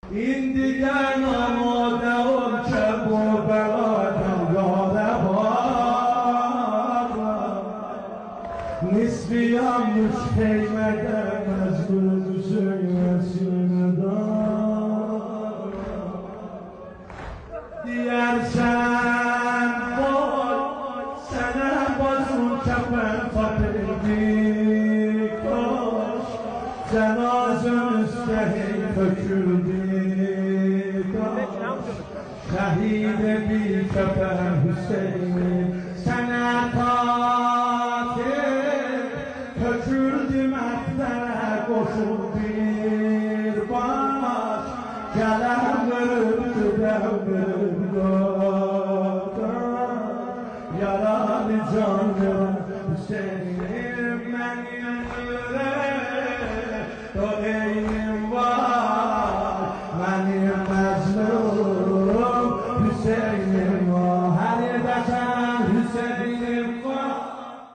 این دیگر نامادرم که با برادم یاد بادم نسبیم نوش پیمدم از گل دوشه مسیونه دارم دیگر چند بار سنم بازون کپن فاتردی کاش جنازم استهی فکردی کاش شهید بی کپن حسین سنتاتی فکردی مفتنه قصور بیر باش گلم بردم بردادم یاران جانم حسینیم من تو اینیم وای منیم مظلوم حسینیم